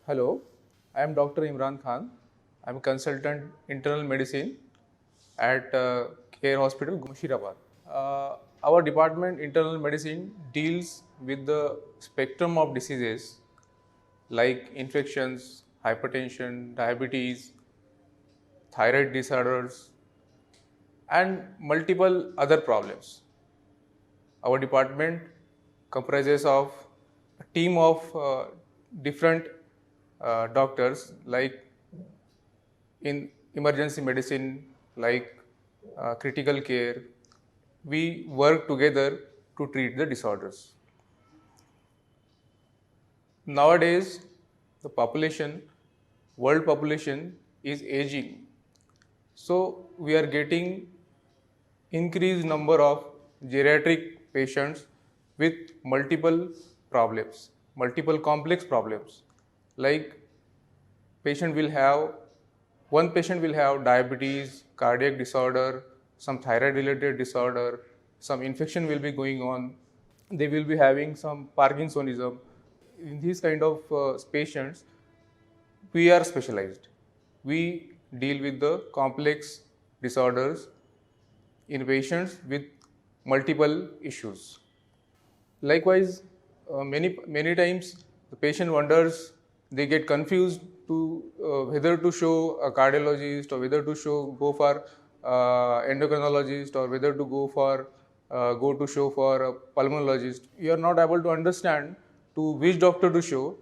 Hello, I am Dr. Imran Khan. I am a consultant internal medicine at Care Hospital, Mushirabad. Our department, internal medicine, deals with the spectrum of diseases like infections, hypertension, diabetes, thyroid disorders, and multiple other problems. Our department comprises of a team of different doctors like in emergency medicine, like critical care. We work together to treat the disorders. Nowadays, the population, world population is aging. So we are getting increased number of geriatric patients with multiple problems, multiple complex problems. Like patient will have one patient will have diabetes, cardiac disorder, some thyroid related disorder, some infection will be going on, they will be having some Parkinsonism. In these kind of patients, we are specialized. We deal with the complex disorders in patients with multiple issues. Likewise, many times the patient wonders, they get confused to whether to show a cardiologist or whether to go for endocrinologist or whether to go to show for a pulmonologist. You are not able to understand to which doctor to show.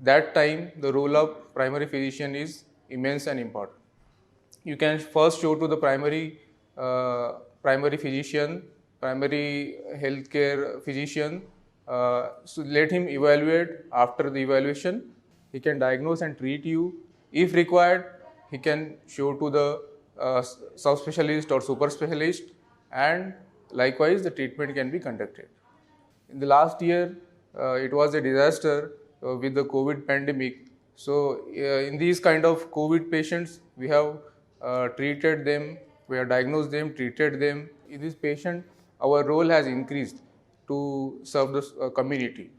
That time, the role of primary physician is immense and important. You can first show to the primary physician, primary healthcare physician. So let him evaluate. After the evaluation, he can diagnose and treat you. If required, he can show to the subspecialist or super specialist, and likewise the treatment can be conducted. In the last year, it was a disaster with the COVID pandemic. So, in these kind of COVID patients, we have treated them, we have diagnosed them, treated them. In this patient, our role has increased to serve the community.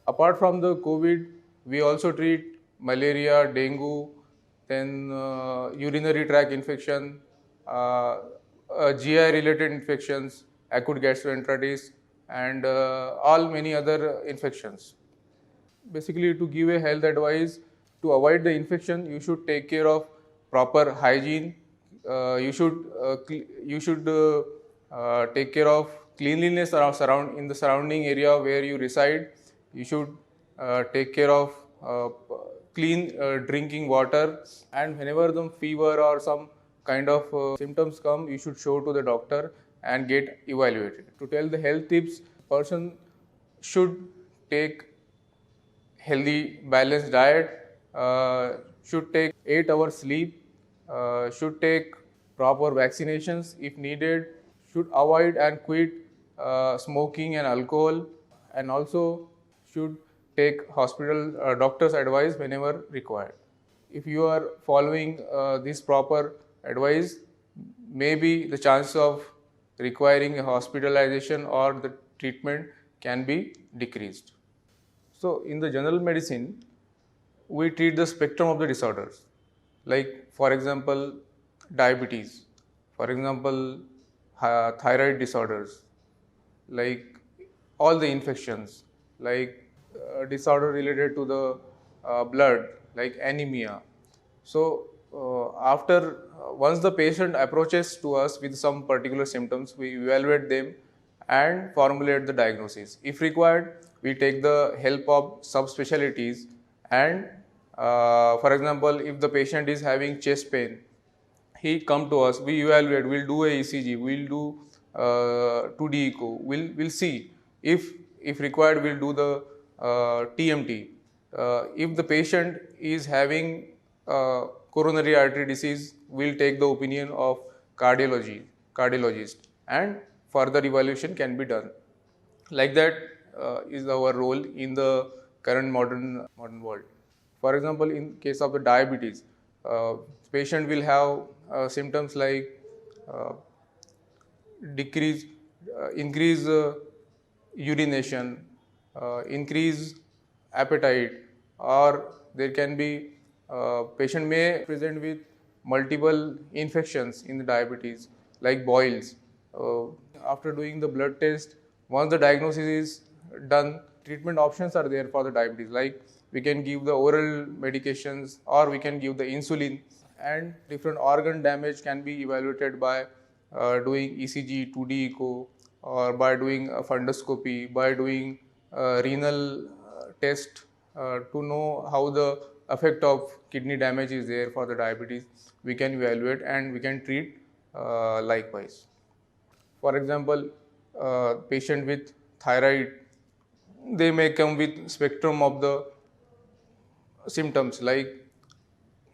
Apart from the COVID, we also treat malaria, dengue, then urinary tract infection, GI related infections, acute gastroenteritis, and all many other infections. Basically, to give a health advice, to avoid the infection, you should take care of proper hygiene. You should take care of cleanliness in the surrounding area where you reside. You should take care of clean drinking water, and whenever the fever or some kind of symptoms come, you should show to the doctor and get evaluated. To tell the health tips, person should take healthy, balanced diet, should take 8 hours sleep, should take proper vaccinations if needed, should avoid and quit smoking and alcohol, and also should take hospital doctor's advice whenever required. If you are following this proper advice, maybe the chance of requiring a hospitalization or the treatment can be decreased. So, in the general medicine, we treat the spectrum of the disorders, like, for example, diabetes, for example, thyroid disorders, like all the infections, like disorder related to the blood, like anemia. So, after once the patient approaches to us with some particular symptoms, we evaluate them and formulate the diagnosis. If required, we take the help of subspecialties, and for example, if the patient is having chest pain, he come to us, we evaluate, we'll do a ECG, we'll do 2D echo, we'll see. If required, we'll do the TMT. If the patient is having coronary artery disease, we'll take the opinion of cardiologist, and further evaluation can be done. Like that is our role in the current modern world. For example, in case of the diabetes, patient will have symptoms like uh, decrease, increase urination, increase appetite, or there can be patient may present with multiple infections in the diabetes like boils. Uh, After doing the blood test, once the diagnosis is done, treatment options are there for the diabetes, like we can give the oral medications or we can give the insulin, and different organ damage can be evaluated by doing ECG, 2D echo, or by doing a fundoscopy, by doing renal test to know how the effect of kidney damage is there for the diabetes. We can evaluate and we can treat likewise. For example, patient with thyroid, they may come with spectrum of the symptoms, like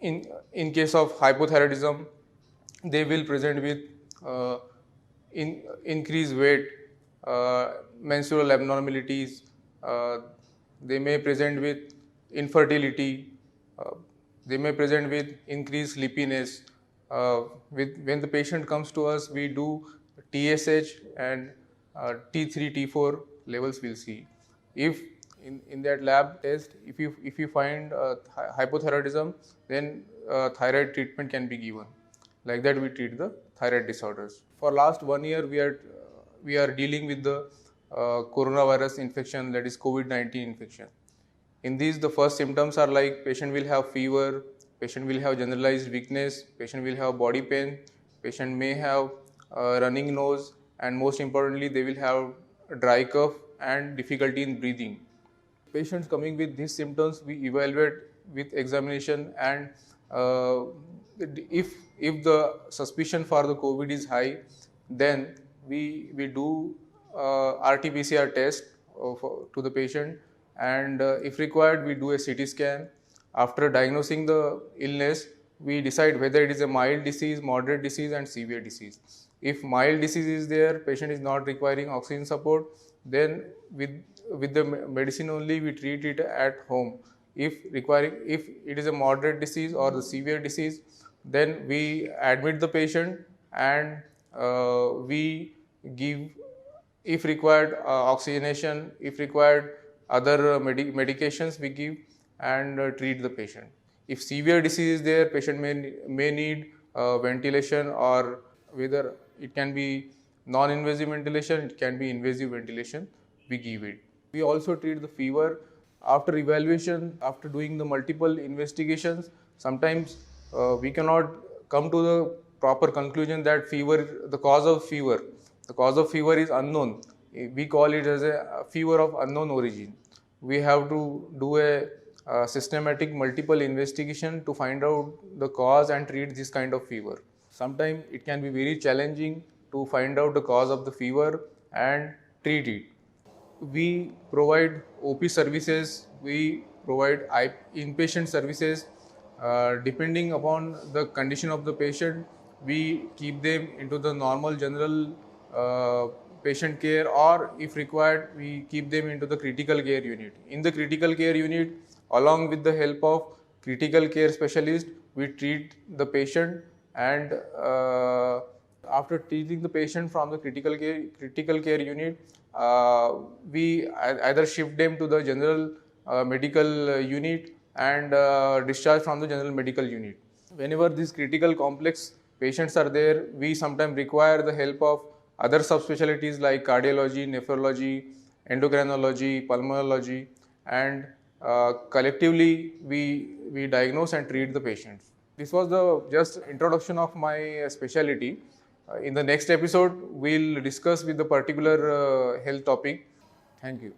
in case of hypothyroidism, they will present with uh, increased weight, menstrual abnormalities. Uh, they may present with infertility. Uh, they may present with increased sleepiness. When the patient comes to us, we do TSH and T3, T4 levels we'll see. If in that lab test, if you find hypothyroidism, then thyroid treatment can be given. Like that, we treat the thyroid disorders. For last 1 year, we are dealing with the coronavirus infection, that is COVID-19 infection. In these, the first symptoms are like patient will have fever, patient will have generalized weakness, patient will have body pain, patient may have running nose, and most importantly, they will have dry cough and difficulty in breathing. Patients coming with these symptoms, we evaluate with examination, and if the suspicion for the COVID is high, then we do RT-PCR test to the patient, and if required, we do a CT scan. After diagnosing the illness, we decide whether it is a mild disease, moderate disease, and severe disease. If mild disease is there, patient is not requiring oxygen support, then with the medicine only we treat it at home. If it is a moderate disease or the severe disease, then we admit the patient, and we give, if required, oxygenation, if required other medications we give, and treat the patient. If severe disease is there, patient may need ventilation, or whether it can be non-invasive ventilation, it can be invasive ventilation, we give it. We also treat the fever. After evaluation, after doing the multiple investigations, sometimes we cannot come to the proper conclusion that the cause of fever is unknown. We call it as a fever of unknown origin. We have to do a systematic multiple investigation to find out the cause and treat this kind of fever. Sometimes it can be very challenging to find out the cause of the fever and treat it. We provide OP services, we provide inpatient services. Depending upon the condition of the patient, we keep them into the normal general patient care, or if required, we keep them into the critical care unit. In the critical care unit, along with the help of critical care specialist, we treat the patient, and after treating the patient from the critical care unit, we either shift them to the general medical unit and discharge from the general medical unit. Whenever these critical complex patients are there, we sometimes require the help of other subspecialties like cardiology, nephrology, endocrinology, pulmonology, and collectively we diagnose and treat the patients. This was the just introduction of my specialty. In the next episode, we'll discuss with the particular health topic. Thank you.